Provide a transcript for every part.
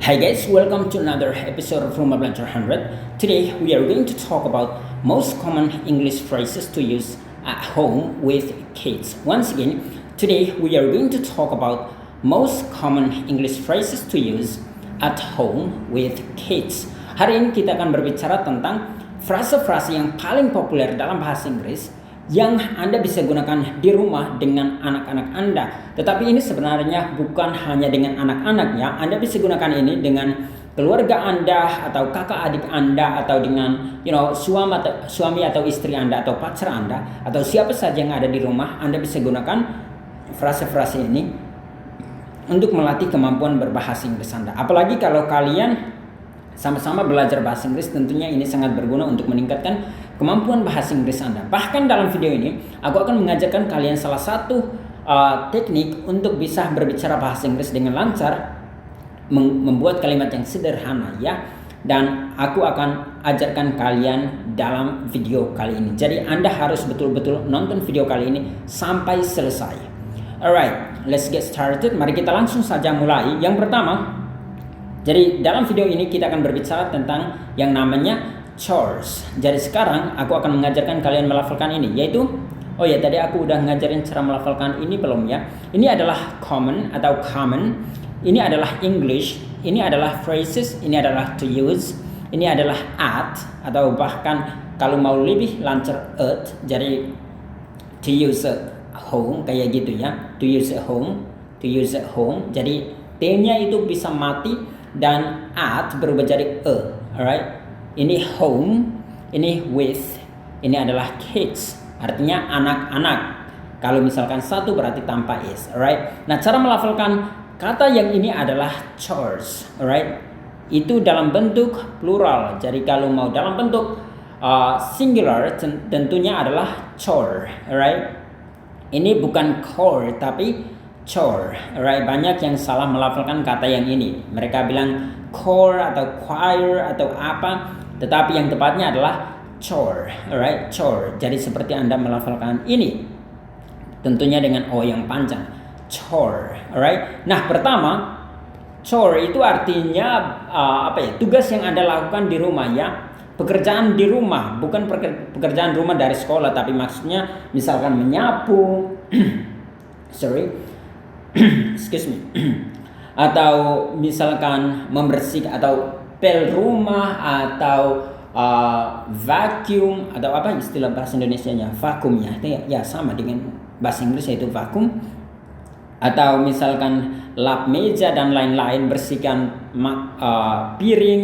Hi guys, welcome to another episode of Rumah Belajar 100. Today we are going to talk about most common English phrases to use at home with kids. Once again, today we are going to talk about most common English phrases to use at home with kids. Hari ini kita akan berbicara tentang frase-frase yang paling populer dalam bahasa Inggris yang Anda bisa gunakan di rumah dengan anak-anak Anda. Tetapi ini sebenarnya bukan hanya dengan anak-anak ya. Anda bisa gunakan ini dengan keluarga Anda atau kakak adik Anda atau dengan suami atau istri Anda atau pacar Anda atau siapa saja yang ada di rumah. Anda bisa gunakan frase-frase ini untuk melatih kemampuan berbahasa Inggris Anda. Apalagi kalau kalian sama-sama belajar bahasa Inggris, tentunya ini sangat berguna untuk meningkatkan kemampuan bahasa Inggris Anda. Bahkan dalam video ini, aku akan mengajarkan kalian salah satu teknik untuk bisa berbicara bahasa Inggris dengan lancar, membuat kalimat yang sederhana ya. Dan aku akan ajarkan kalian dalam video kali ini. Jadi Anda harus betul-betul nonton video kali ini sampai selesai. Alright, let's get started. Mari kita langsung saja mulai. Yang pertama, jadi dalam video ini kita akan berbicara tentang yang namanya chores. Jadi sekarang aku akan mengajarkan kalian melafalkan ini, yaitu tadi aku udah ngajarin cara melafalkan ini belum ya? Ini adalah common atau common. Ini adalah English. Ini adalah phrases. Ini adalah to use. Ini adalah at atau bahkan kalau mau lebih lancar at. Jadi to use at home kayak gitu ya. To use at home. To use at home. Jadi T-nya itu bisa mati dan at berubah jadi alright? Ini home, ini with, ini adalah kids, artinya anak-anak. Kalau misalkan satu berarti tanpa is, alright? Nah, cara melafalkan kata yang ini adalah chores, alright? Itu dalam bentuk plural. Jadi kalau mau dalam bentuk singular, tentunya adalah chore, alright? Ini bukan core tapi chore, alright? Banyak yang salah melafalkan kata yang ini. Mereka bilang core atau choir atau apa, tetapi yang tepatnya adalah chore, alright? Chore. Jadi seperti Anda melafalkan ini, tentunya dengan o yang panjang, chore, alright? Nah, pertama, chore itu artinya tugas yang Anda lakukan di rumah ya. Pekerjaan di rumah, bukan pekerjaan rumah dari sekolah, tapi maksudnya misalkan menyapu, excuse me, atau misalkan membersihkan atau pel rumah atau vacuum atau apa istilah bahasa Indonesianya, vakum ya sama dengan bahasa Inggris yaitu vakum, atau misalkan lap meja dan lain-lain, bersihkan piring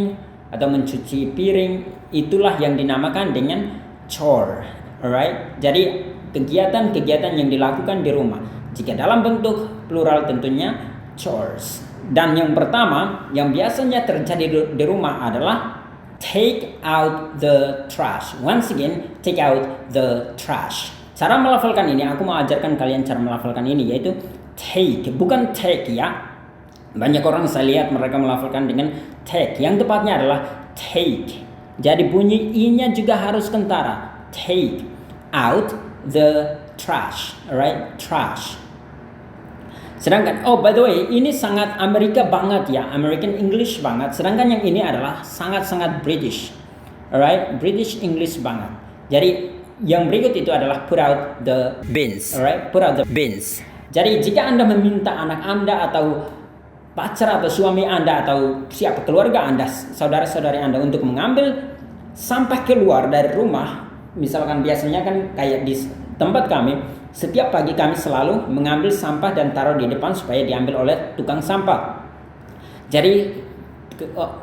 atau mencuci piring, itulah yang dinamakan dengan chore, alright? Jadi kegiatan-kegiatan yang dilakukan di rumah. Jika dalam bentuk plural tentunya chores. Dan yang pertama yang biasanya terjadi di rumah adalah take out the trash. Once again, take out the trash. Cara melafalkan ini, aku mau ajarkan kalian cara melafalkan ini, yaitu take, bukan take ya. Banyak orang saya lihat mereka melafalkan dengan take. Yang tepatnya adalah take. Jadi bunyi i-nya juga harus kentara. Take out the trash, alright? Trash. Sedangkan, by the way, ini sangat Amerika banget ya, American English banget. Sedangkan yang ini adalah sangat-sangat British, alright? British English banget. Jadi yang berikut itu adalah put out the bins, alright? Put out the bins. Jadi jika Anda meminta anak Anda atau pacar atau suami Anda atau siapa keluarga Anda, saudara-saudari Anda untuk mengambil sampah keluar dari rumah, misalkan biasanya kan kayak di tempat kami, setiap pagi kami selalu mengambil sampah dan taruh di depan supaya diambil oleh tukang sampah. Jadi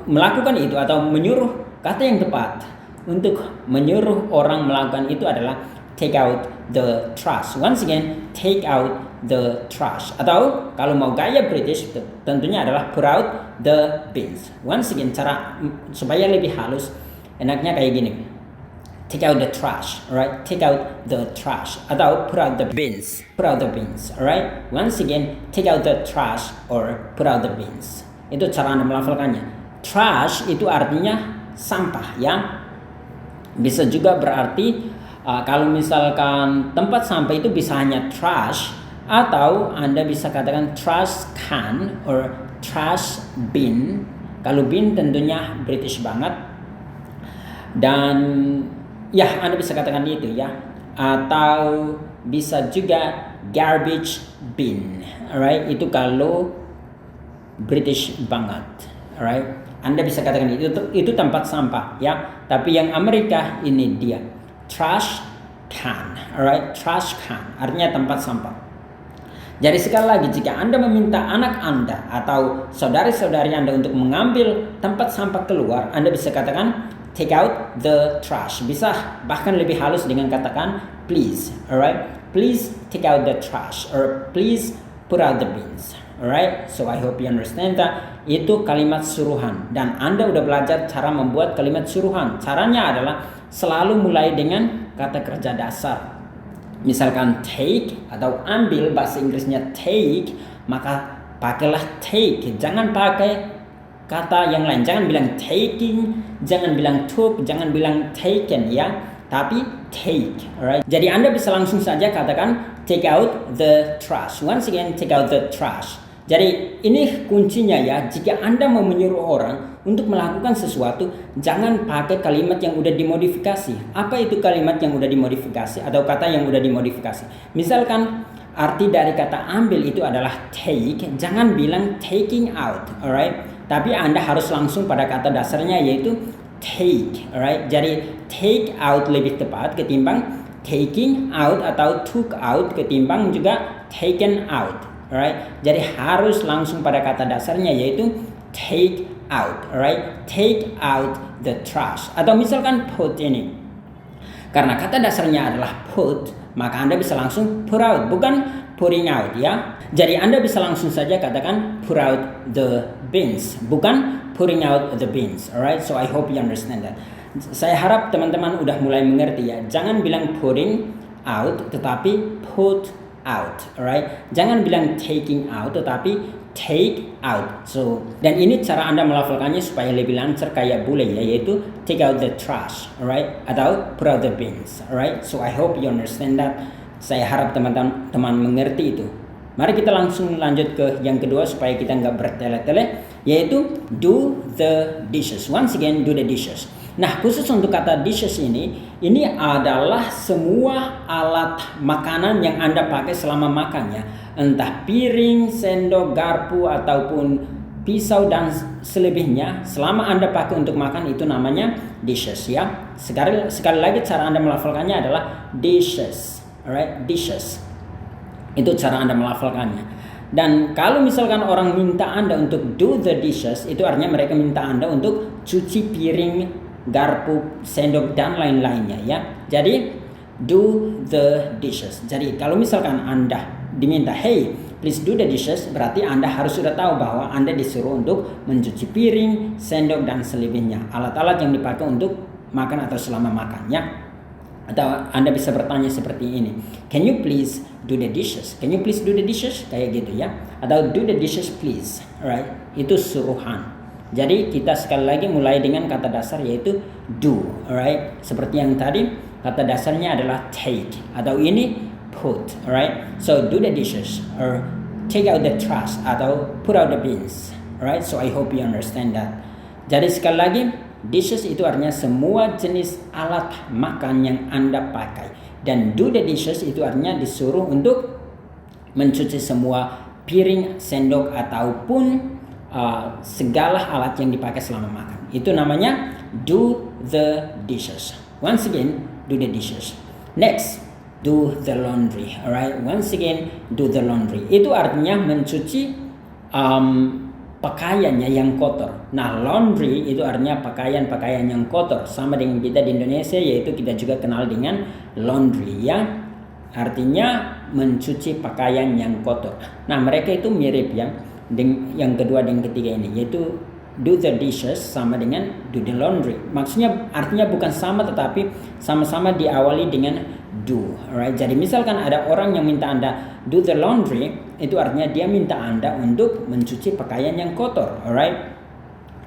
melakukan itu atau menyuruh, kata yang tepat untuk menyuruh orang melakukan itu adalah take out the trash. Once again, take out the trash. Atau kalau mau gaya British tentunya adalah put out the bins. Once again, cara supaya lebih halus, enaknya kayak gini. Take out the trash, alright? Take out the trash. Atau put out the bins. Put out the bins, alright? Once again, take out the trash or put out the bins. Itu cara Anda melafalkannya. Trash itu artinya sampah ya. Bisa juga berarti kalau misalkan tempat sampah itu bisa hanya trash, atau Anda bisa katakan trash can or trash bin Kalau bin tentunya British banget. Dan ya, Anda bisa katakan itu ya. Atau bisa juga garbage bin. Alright, itu kalau British banget. Alright, Anda bisa katakan itu tempat sampah ya. Tapi yang Amerika ini dia trash can. Alright, trash can artinya tempat sampah. Jadi sekali lagi, jika Anda meminta anak Anda atau saudari-saudari Anda untuk mengambil tempat sampah keluar, Anda bisa katakan take out the trash. Bisa bahkan lebih halus dengan katakan please. Alright, please take out the trash or please put out the bins. Alright, so I hope you understand that. Itu kalimat suruhan dan Anda udah belajar cara membuat kalimat suruhan. Caranya adalah selalu mulai dengan kata kerja dasar. Misalkan take atau ambil, bahasa Inggrisnya take, maka pakailah take. Jangan pakai kata yang lain. Jangan bilang taking, jangan bilang took, jangan bilang taken ya. Tapi take, alright. Jadi Anda bisa langsung saja katakan take out the trash. Once again, take out the trash. Jadi ini kuncinya ya. Jika Anda mau menyuruh orang untuk melakukan sesuatu, jangan pakai kalimat yang udah dimodifikasi. Apa itu kalimat yang udah dimodifikasi atau kata yang udah dimodifikasi? Misalkan arti dari kata ambil itu adalah take, jangan bilang taking out, alright? Tapi Anda harus langsung pada kata dasarnya yaitu take, alright? Jadi take out lebih tepat ketimbang taking out atau took out ketimbang juga taken out. Alright, jadi harus langsung pada kata dasarnya yaitu take out, alright, take out the trash. Atau misalkan put ini, karena kata dasarnya adalah put, maka Anda bisa langsung put out, bukan putting out ya. Jadi Anda bisa langsung saja katakan put out the bins, bukan putting out the bins, alright. So I hope you understand that. Saya harap teman-teman udah mulai mengerti ya. Jangan bilang putting out, tetapi put out, alright. Jangan bilang taking out, tetapi take out. So, dan ini cara Anda melafalkannya supaya lebih lancar kayak bule ya, yaitu take out the trash, alright, atau put out the bins, alright. So I hope you understand that. Saya harap teman-teman mengerti itu. Mari kita langsung lanjut ke yang kedua supaya kita nggak bertele-tele, yaitu do the dishes. Once again, do the dishes. Nah, khusus untuk kata dishes ini adalah semua alat makanan yang Anda pakai selama makannya. Entah piring, sendok, garpu, ataupun pisau dan selebihnya. Selama Anda pakai untuk makan itu namanya dishes ya. Sekali lagi cara Anda melafalkannya adalah dishes. Alright, dishes. Itu cara Anda melafalkannya. Dan kalau misalkan orang minta Anda untuk do the dishes, itu artinya mereka minta Anda untuk cuci piring, garpu, sendok dan lain-lainnya ya. Jadi do the dishes. Jadi kalau misalkan Anda diminta hey please do the dishes, berarti Anda harus sudah tahu bahwa Anda disuruh untuk mencuci piring, sendok dan selebihnya, alat-alat yang dipakai untuk makan atau selama makan ya. Atau Anda bisa bertanya seperti ini, can you please do the dishes? Can you please do the dishes? Kayak gitu ya. Atau do the dishes please, alright. Itu suruhan. Jadi kita sekali lagi mulai dengan kata dasar yaitu do, alright. Seperti yang tadi kata dasarnya adalah take atau ini put, alright. So do the dishes or take out the trash atau put out the bins, alright. So I hope you understand that. Jadi sekali lagi dishes itu artinya semua jenis alat makan yang Anda pakai, dan do the dishes itu artinya disuruh untuk mencuci semua piring, sendok ataupun segala alat yang dipakai selama makan. Itu namanya do the dishes. Once again, do the dishes. Next, do the laundry. Alright, once again, do the laundry. Itu artinya mencuci pakaiannya yang kotor. Nah, laundry itu artinya pakaian-pakaian yang kotor. Sama dengan kita di Indonesia, yaitu kita juga kenal dengan laundry ya. Artinya mencuci pakaian yang kotor. Nah, mereka itu mirip ya. Yang kedua dan ketiga ini, yaitu do the dishes sama dengan do the laundry. Maksudnya artinya bukan sama, tetapi sama-sama diawali dengan do. Alright. Jadi misalkan ada orang yang minta Anda do the laundry, itu artinya dia minta Anda untuk mencuci pakaian yang kotor. Alright.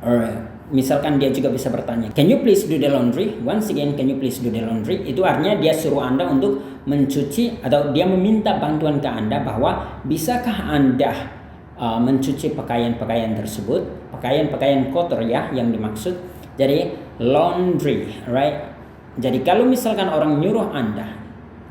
Alright. Misalkan dia juga bisa bertanya, can you please do the laundry? Once again, can you please do the laundry? Itu artinya dia suruh Anda untuk mencuci, atau dia meminta bantuan ke Anda bahwa bisakah Anda mencuci pakaian-pakaian tersebut, pakaian-pakaian kotor ya yang dimaksud. Jadi laundry, right? Jadi kalau misalkan orang nyuruh Anda,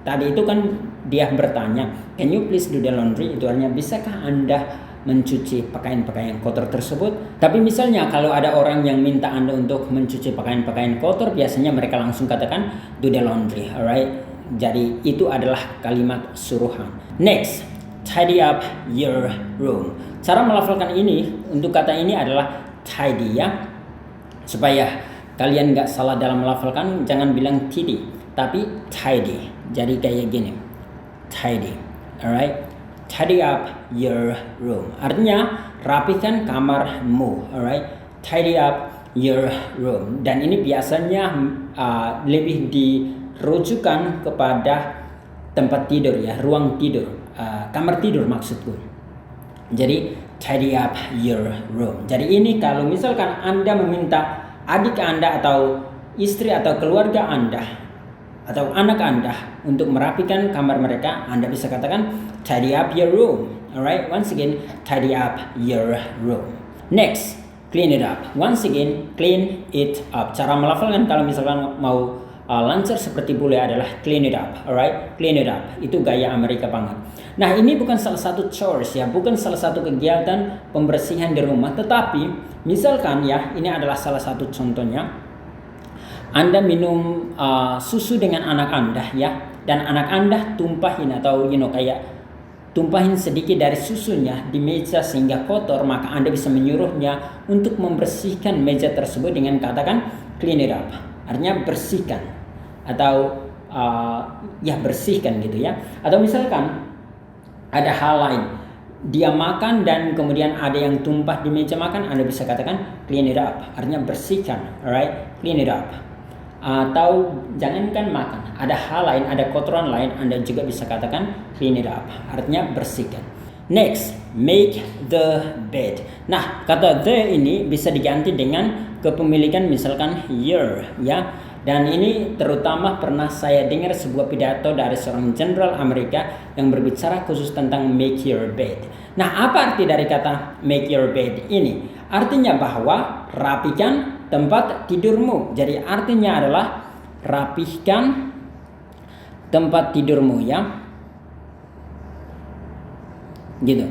tadi itu kan dia bertanya, can you please do the laundry? Itu artinya bisakah Anda mencuci pakaian-pakaian kotor tersebut. Tapi misalnya kalau ada orang yang minta Anda untuk mencuci pakaian-pakaian kotor, biasanya mereka langsung katakan do the laundry, alright? Jadi itu adalah kalimat suruhan. Next, tidy up your room. Cara melafalkan ini untuk kata ini adalah tidy ya, supaya kalian nggak salah dalam melafalkan. Jangan bilang tidy, tapi tidy. Jadi kayak gini, tidy, alright? Tidy up your room. Artinya rapikan kamarmu, alright? Tidy up your room. Dan ini biasanya lebih dirujukan kepada tempat tidur ya, ruang tidur, kamar tidur maksudku. Jadi tidy up your room. Jadi ini kalau misalkan Anda meminta adik Anda atau istri atau keluarga Anda atau anak Anda untuk merapikan kamar mereka, Anda bisa katakan tidy up your room. Alright, once again, tidy up your room. Next, clean it up. Once again, clean it up. Cara melafalkan kalau misalkan mau lancar seperti bule adalah clean it up. Alright, clean it up. Itu gaya Amerika banget. Nah, ini bukan salah satu chores ya, bukan salah satu kegiatan pembersihan di rumah, tetapi misalkan ya, ini adalah salah satu contohnya. Anda minum susu dengan anak Anda ya, dan anak Anda tumpahin atau kayak tumpahin sedikit dari susunya di meja sehingga kotor, maka Anda bisa menyuruhnya untuk membersihkan meja tersebut dengan katakan clean it up. Artinya bersihkan atau ya bersihkan gitu ya. Atau misalkan ada hal lain, dia makan dan kemudian ada yang tumpah di meja makan, Anda bisa katakan clean it up. Artinya bersihkan, alright? Clean it up. Atau jangankan makan, ada hal lain, ada kotoran lain, Anda juga bisa katakan clean it up. Artinya bersihkan. Next, make the bed. Nah, kata the ini bisa diganti dengan kepemilikan misalkan your ya. Dan ini terutama pernah saya dengar sebuah pidato dari seorang jenderal Amerika yang berbicara khusus tentang make your bed. Nah, apa arti dari kata make your bed ini? Artinya bahwa rapikan tempat tidurmu. Jadi artinya adalah rapihkan tempat tidurmu ya. Gitu.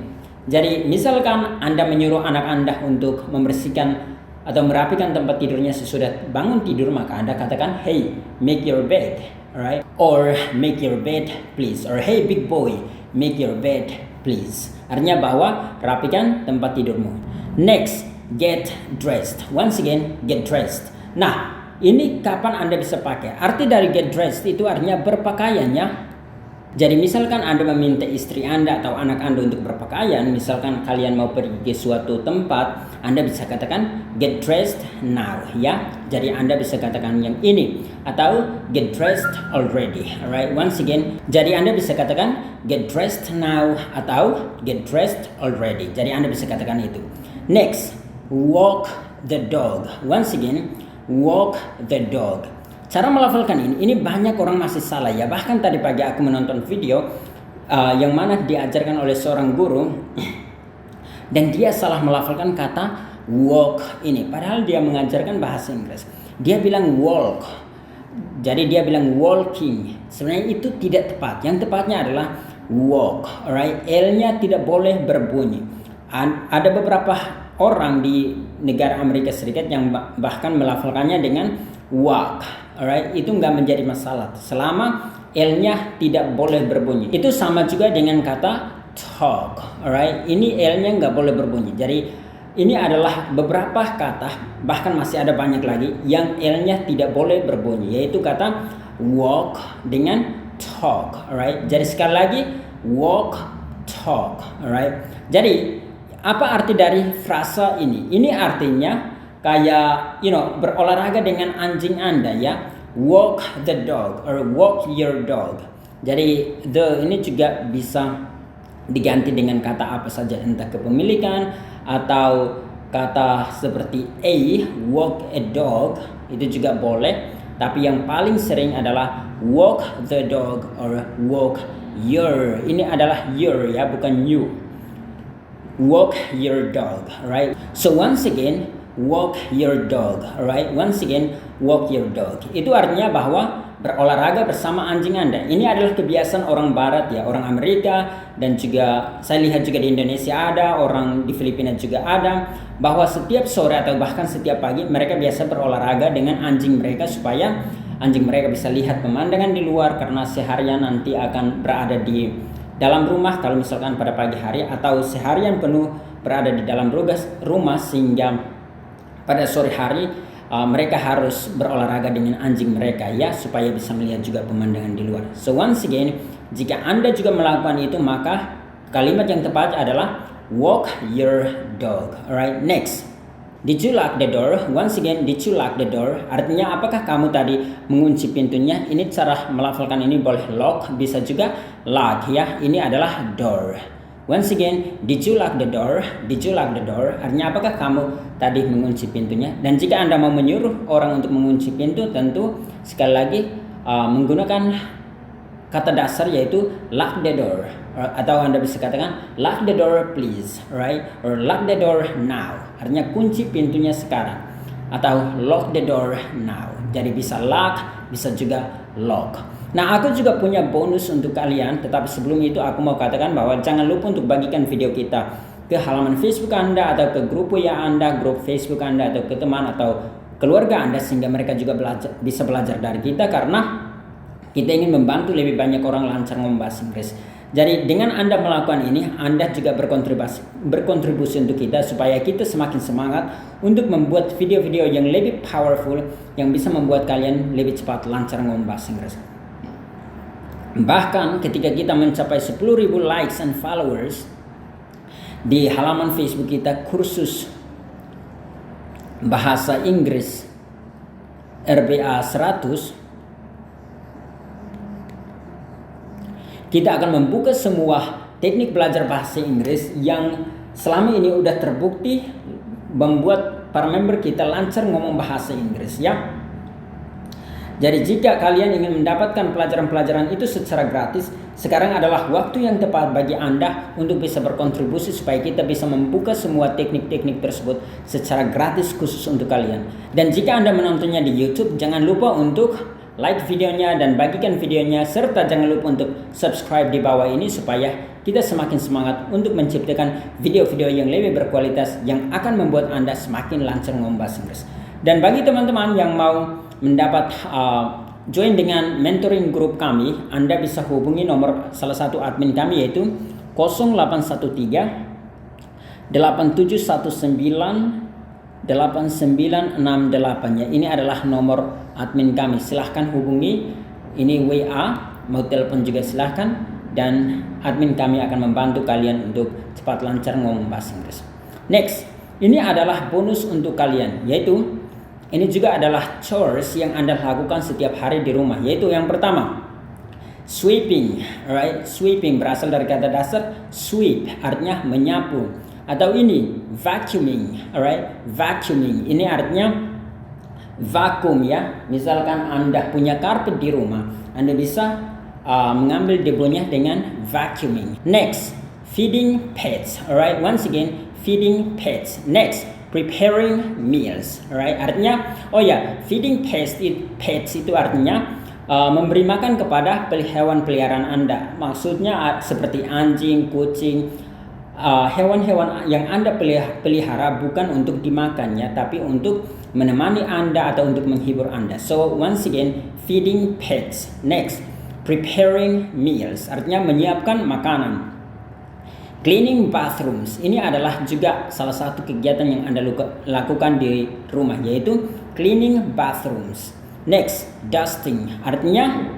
Jadi misalkan Anda menyuruh anak Anda untuk membersihkan atau merapikan tempat tidurnya sesudah bangun tidur, maka Anda katakan, hey, make your bed, alright? Or make your bed, please. Or hey, big boy, make your bed, please. Artinya bahwa rapikan tempat tidurmu. Next, get dressed. Once again, get dressed. Nah, ini kapan Anda bisa pakai? Arti dari get dressed itu artinya berpakaian ya. Jadi misalkan Anda meminta istri Anda atau anak Anda untuk berpakaian, misalkan kalian mau pergi ke suatu tempat, Anda bisa katakan get dressed now ya. Jadi Anda bisa katakan yang ini atau get dressed already. Alright, once again, jadi Anda bisa katakan get dressed now atau get dressed already. Jadi Anda bisa katakan itu. Next, walk the dog. Once again, walk the dog. Cara melafalkan ini banyak orang masih salah ya. Bahkan tadi pagi aku menonton video yang mana diajarkan oleh seorang guru dan dia salah melafalkan kata walk ini. Padahal dia mengajarkan bahasa Inggris. Dia bilang walk. Jadi dia bilang walking. Sebenarnya itu tidak tepat. Yang tepatnya adalah walk. Alright, L-nya tidak boleh berbunyi. Ada beberapa orang di negara Amerika Serikat yang bahkan melafalkannya dengan walk. Alright, itu nggak menjadi masalah selama L-nya tidak boleh berbunyi. Itu sama juga dengan kata talk. Alright, ini L-nya nggak boleh berbunyi. Jadi ini adalah beberapa kata, bahkan masih ada banyak lagi yang L-nya tidak boleh berbunyi, yaitu kata walk dengan talk. Alright, jadi sekali lagi walk, talk. Alright, jadi apa arti dari frasa ini? Ini artinya kayak berolahraga dengan anjing Anda ya, walk the dog or walk your dog. Jadi the ini juga bisa diganti dengan kata apa saja, entah kepemilikan atau kata seperti a walk a dog, itu juga boleh, tapi yang paling sering adalah walk the dog or walk your. Ini adalah your ya, bukan you. walk your dog, right? So once again, walk your dog, right? Once again, walk your dog. Itu artinya bahwa berolahraga bersama anjing Anda. Ini adalah kebiasaan orang barat ya, orang Amerika, dan juga saya lihat juga di Indonesia ada, orang di Filipina juga ada, bahwa setiap sore atau bahkan setiap pagi mereka biasa berolahraga dengan anjing mereka supaya anjing mereka bisa lihat pemandangan di luar, karena seharian nanti akan berada di dalam rumah kalau misalkan pada pagi hari, atau seharian penuh berada di dalam rumah sehingga pada sore hari mereka harus berolahraga dengan anjing mereka ya, supaya bisa melihat juga pemandangan di luar. So once again, jika Anda juga melakukan itu, maka kalimat yang tepat adalah walk your dog. Alright, next. Did you lock the door? Once again, did you lock the door? Artinya apakah kamu tadi mengunci pintunya? Ini cara melafalkan ini boleh lock, bisa juga lock ya. Ini adalah door. Once again, did you lock the door? Did you lock the door? Artinya apakah kamu tadi mengunci pintunya? Dan jika Anda mau menyuruh orang untuk mengunci pintu, tentu sekali lagi menggunakan kata dasar yaitu lock the door, atau Anda bisa katakan lock the door please, right? Or lock the door now. Artinya kunci pintunya sekarang, atau lock the door now. Jadi bisa lock, bisa juga lock. Nah, aku juga punya bonus untuk kalian, tetapi sebelum itu aku mau katakan bahwa jangan lupa untuk bagikan video kita ke halaman Facebook Anda, atau ke grup WA Anda, grup Facebook Anda, atau ke teman atau keluarga Anda, sehingga mereka juga bisa belajar dari kita, karena kita ingin membantu lebih banyak orang lancar membahas Inggris. Jadi dengan Anda melakukan ini, Anda juga berkontribusi untuk kita, supaya kita semakin semangat untuk membuat video-video yang lebih powerful, yang bisa membuat kalian lebih cepat lancar membahas Inggris. Bahkan ketika kita mencapai 10.000 likes and followers di halaman Facebook kita, kursus bahasa Inggris RBA 100, kita akan membuka semua teknik belajar bahasa Inggris yang selama ini udah terbukti membuat para member kita lancar ngomong bahasa Inggris ya. Jadi jika kalian ingin mendapatkan pelajaran-pelajaran itu secara gratis, sekarang adalah waktu yang tepat bagi Anda untuk bisa berkontribusi supaya kita bisa membuka semua teknik-teknik tersebut secara gratis khusus untuk kalian. Dan jika Anda menontonnya di YouTube, jangan lupa untuk like videonya dan bagikan videonya, serta jangan lupa untuk subscribe di bawah ini supaya kita semakin semangat untuk menciptakan video-video yang lebih berkualitas yang akan membuat Anda semakin lancar ngomong bahasa Inggris. Dan bagi teman-teman yang mau mendapat join dengan mentoring group kami, Anda bisa hubungi nomor salah satu admin kami yaitu 0813 8719 8968 ya. Ini adalah nomor admin kami. Silahkan hubungi, ini WA, mau telepon juga silahkan, dan admin kami akan membantu kalian untuk cepat lancar ngomong bahasa Inggris. Next, ini adalah bonus untuk kalian, yaitu ini juga adalah chores yang Anda lakukan setiap hari di rumah, yaitu yang pertama, sweeping, right? Sweeping berasal dari kata dasar sweep, artinya menyapu. Atau ini vacuuming, alright? Vacuuming ini artinya vakum ya. Misalkan Anda punya karpet di rumah, Anda bisa mengambil debunya dengan vacuuming. Next, feeding pets, alright? Once again, feeding pets. Next, preparing meals, alright? Artinya, feeding pets itu artinya memberi makan kepada hewan peliharaan Anda. Maksudnya seperti anjing, kucing, hewan-hewan yang Anda pelihara bukan untuk dimakannya, tapi untuk menemani Anda atau untuk menghibur Anda. So once again, feeding pets. Next, preparing meals, artinya menyiapkan makanan. Cleaning bathrooms, ini adalah juga salah satu kegiatan yang Anda lakukan di rumah, yaitu cleaning bathrooms. Next, dusting, artinya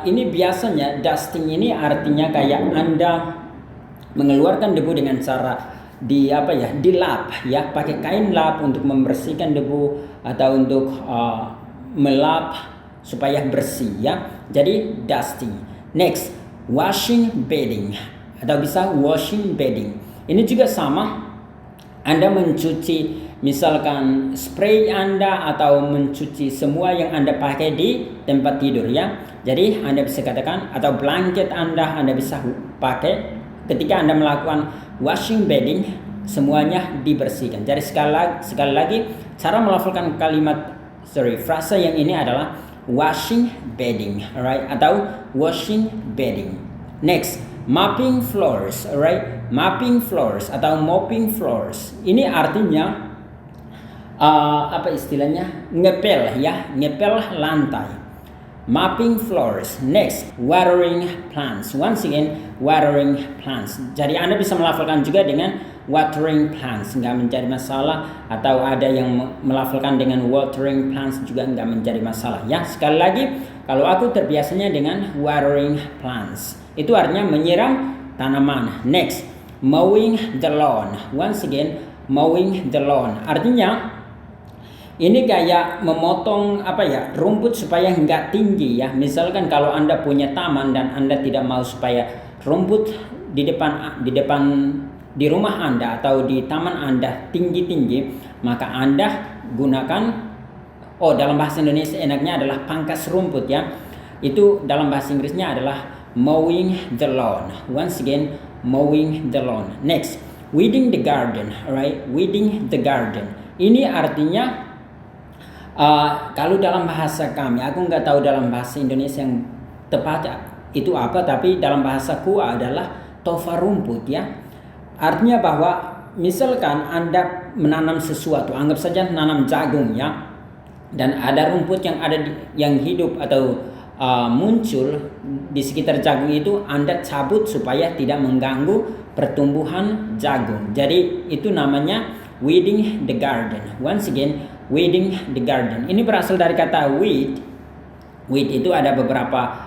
ini biasanya dusting ini artinya kayak Anda mengeluarkan debu dengan cara dilap ya, pakai kain lap untuk membersihkan debu atau untuk melap supaya bersih ya. Jadi dusting. Next, washing bedding atau bisa washing bedding. Ini juga sama, Anda mencuci misalkan spray Anda atau mencuci semua yang Anda pakai di tempat tidur ya. Jadi Anda bisa katakan, atau blanket Anda bisa pakai ketika Anda melakukan washing bedding, semuanya dibersihkan. Jadi sekali lagi cara melafalkan frasa yang ini adalah washing bedding, alright, atau washing bedding. Next, mopping floors, alright, mopping floors atau mopping floors. Ini artinya apa istilahnya? Ngepel ya, ngepel lantai. Mopping floors. Next, watering plants. Once again, watering plants. Jadi Anda bisa melafalkan juga dengan watering plants, nggak menjadi masalah. Atau ada yang melafalkan dengan watering plants juga nggak menjadi masalah. Ya, sekali lagi, kalau aku terbiasanya dengan watering plants, itu artinya menyiram tanaman. Next, mowing the lawn. Once again, mowing the lawn. Artinya ini kayak memotong rumput supaya nggak tinggi ya. Misalkan kalau Anda punya taman dan Anda tidak mau supaya rumput di rumah Anda atau di taman Anda tinggi-tinggi, maka Anda gunakan dalam bahasa Indonesia enaknya adalah pangkas rumput ya. Itu dalam bahasa Inggrisnya adalah mowing the lawn. Once again, mowing the lawn. Next, weeding the garden, alright? Weeding the garden. Ini artinya kalau dalam bahasa kami, aku nggak tahu dalam bahasa Indonesia yang tepat itu apa, tapi dalam bahasaku adalah tofa rumput ya. Artinya bahwa misalkan Anda menanam sesuatu, anggap saja menanam jagung ya, dan ada rumput yang hidup atau muncul di sekitar jagung itu, Anda cabut supaya tidak mengganggu pertumbuhan jagung. Jadi itu namanya weeding the garden. Once again, weeding the garden. Ini berasal dari kata weed. Weed itu ada beberapa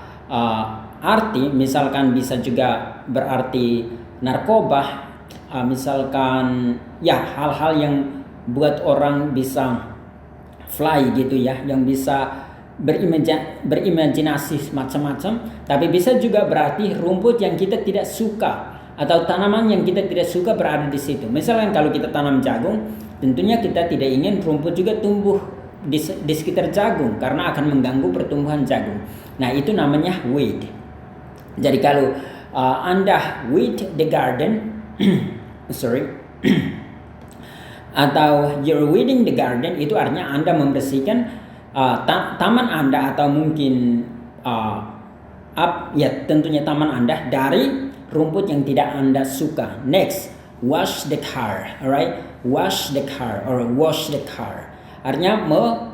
arti. Misalkan bisa juga berarti narkoba. Misalkan ya hal-hal yang buat orang bisa fly gitu ya, yang bisa berimajinasi macam-macam. Tapi bisa juga berarti rumput yang kita tidak suka atau tanaman yang kita tidak suka berada di situ. Misalkan kalau kita tanam jagung, tentunya kita tidak ingin rumput juga tumbuh di sekitar jagung karena akan mengganggu pertumbuhan jagung. Nah, itu namanya weed. Jadi kalau Anda weed the garden, atau you're weeding the garden, itu artinya Anda membersihkan taman Anda atau mungkin tentunya taman Anda dari rumput yang tidak Anda suka. Next, wash the car, alright? Wash the car or wash the car. Artinya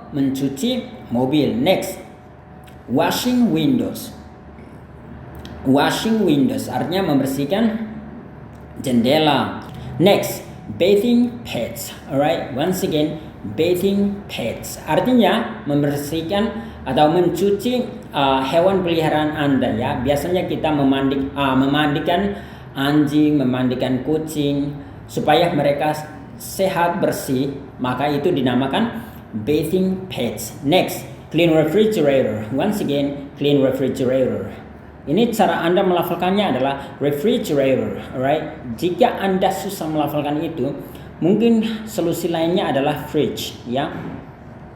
mencuci mobil. Next, washing windows. Washing windows artinya membersihkan jendela. Next, bathing pets, alright? Once again, bathing pets artinya membersihkan atau mencuci hewan peliharaan Anda ya. Biasanya kita memandikan anjing, memandikan kucing supaya mereka sehat bersih, maka itu dinamakan bathing pets. Next, clean refrigerator. Once again, clean refrigerator. Ini cara Anda melafalkannya adalah refrigerator, alright? Jika Anda susah melafalkan itu, mungkin solusi lainnya adalah fridge ya.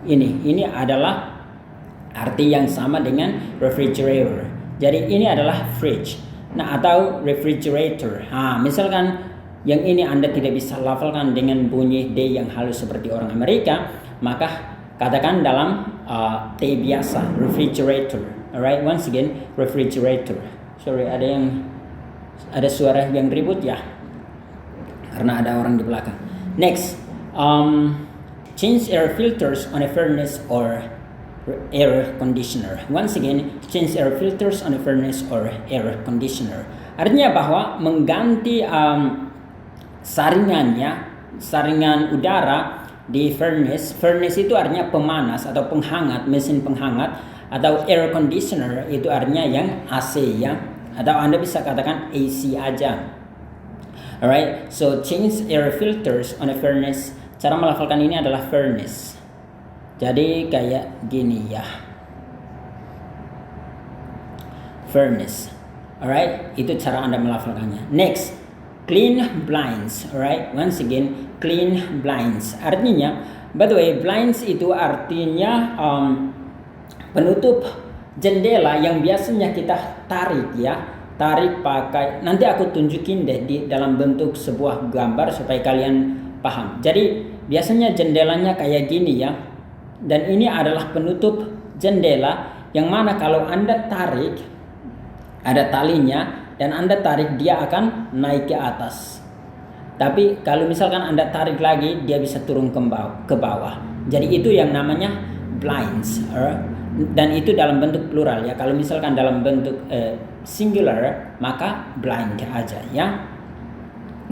Ini adalah arti yang sama dengan refrigerator. Jadi ini adalah fridge. Nah, atau refrigerator. Misalkan yang ini Anda tidak bisa lafalkan dengan bunyi D yang halus seperti orang Amerika, maka katakan dalam T biasa, refrigerator. Alright, once again, refrigerator. Sorry, ada suara yang ribut ya, karena ada orang di belakang. Next, change air filters on a furnace or air conditioner. Once again, change air filters on a furnace or air conditioner. Artinya bahwa mengganti saringan udara di furnace. Furnace itu artinya pemanas atau penghangat, mesin penghangat. Atau air conditioner itu artinya yang AC ya. Atau Anda bisa katakan AC aja. Alright, so change air filters on a furnace. Cara melafalkan ini adalah furnace. Jadi kayak gini ya. Furnace. Alright, itu cara Anda melafalkannya. Next, clean blinds. Alright, once again, clean blinds. Artinya, by the way, blinds itu artinya penutup jendela yang biasanya kita tarik ya. tarik pakai, nanti aku tunjukin deh di dalam bentuk sebuah gambar supaya kalian paham. Jadi biasanya jendelanya kayak gini ya, dan ini adalah penutup jendela yang mana kalau Anda tarik ada talinya dan Anda tarik dia akan naik ke atas. Tapi kalau misalkan Anda tarik lagi dia bisa turun ke bawah. Jadi itu yang namanya blinds, dan itu dalam bentuk plural ya. Kalau misalkan dalam bentuk singular maka blind aja ya.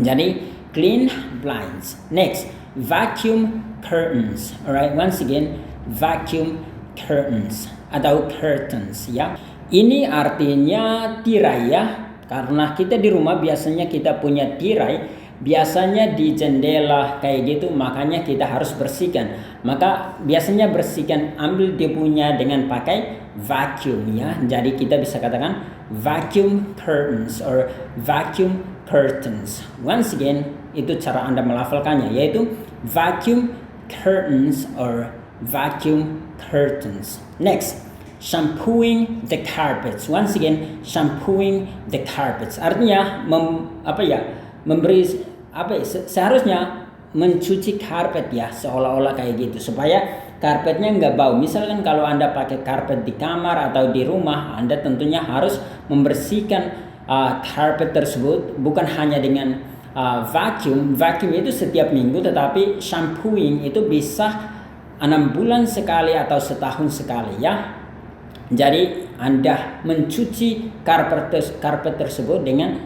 Jadi clean blinds. Next, vacuum curtains. Alright, once again vacuum curtains atau curtains ya. Ini artinya tirai ya. Karena kita di rumah biasanya kita punya tirai, biasanya di jendela kayak gitu, makanya kita harus bersihkan. Maka biasanya bersihkan, ambil debunya dengan pakai vacuum ya. Jadi kita bisa katakan vacuum curtains or vacuum curtains. Once again, itu cara Anda melafalkannya, yaitu vacuum curtains or vacuum curtains. Next, shampooing the carpets. Once again, shampooing the carpets. Artinya seharusnya mencuci karpet ya, seolah-olah kayak gitu supaya karpetnya nggak bau. Misalkan kalau Anda pakai karpet di kamar atau di rumah, Anda tentunya harus membersihkan karpet tersebut bukan hanya dengan vacuum itu setiap minggu, tetapi shampooing itu bisa 6 bulan sekali atau setahun sekali ya. Jadi Anda mencuci karpet tersebut dengan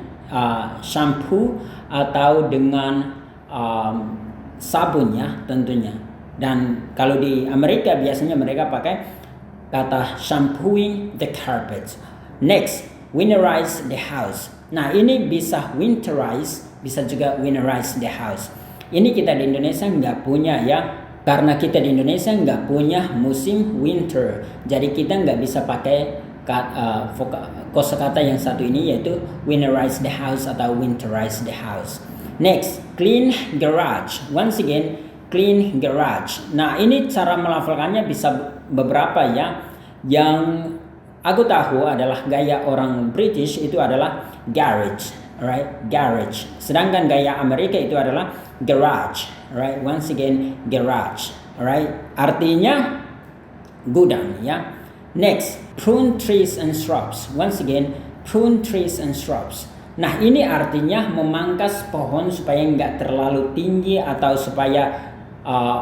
shampoo atau dengan sabun ya tentunya. Dan kalau di Amerika biasanya mereka pakai kata shampooing the carpet. Next, winterize the house. Nah ini bisa winterize, bisa juga winterize the house. Ini kita di Indonesia nggak punya ya. Karena kita di Indonesia nggak punya musim winter, jadi kita nggak bisa pakai kosakata yang satu ini, yaitu winterize the house atau winterize the house. Next, clean garage. Once again, clean garage. Nah ini cara melafalkannya bisa beberapa ya. Yang aku tahu adalah gaya orang British itu adalah garage, right? Garage. Sedangkan gaya Amerika itu adalah garage, right? Once again, garage, right? Artinya gudang ya. Next, prune trees and shrubs. Once again, prune trees and shrubs. Nah ini artinya memangkas pohon supaya nggak terlalu tinggi atau supaya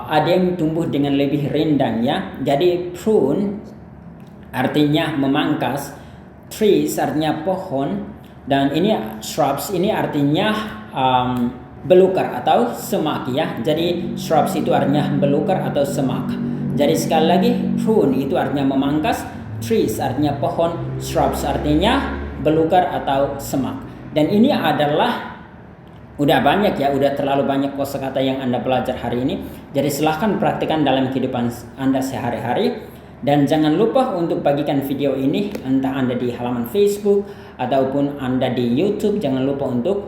ada yang tumbuh dengan lebih rindang ya. Jadi prune artinya memangkas, trees artinya pohon, dan ini shrubs ini artinya belukar atau semak ya. Jadi shrubs itu artinya belukar atau semak. Jadi sekali lagi, prune itu artinya memangkas, trees artinya pohon, shrubs artinya belukar atau semak. Dan ini adalah udah banyak ya, udah terlalu banyak kosakata yang Anda belajar hari ini. Jadi silahkan praktikkan dalam kehidupan Anda sehari-hari. Dan jangan lupa untuk bagikan video ini, entah Anda di halaman Facebook ataupun Anda di YouTube. Jangan lupa untuk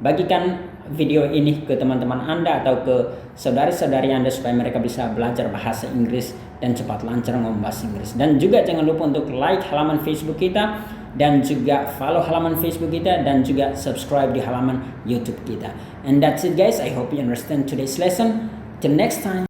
bagikan video ini ke teman-teman Anda atau ke saudari-saudari Anda supaya mereka bisa belajar bahasa Inggris dan cepat lancar ngomong bahasa Inggris. Dan juga jangan lupa untuk like halaman Facebook kita dan juga follow halaman Facebook kita dan juga subscribe di halaman YouTube kita. And that's it guys, I hope you understand today's lesson. Till next time.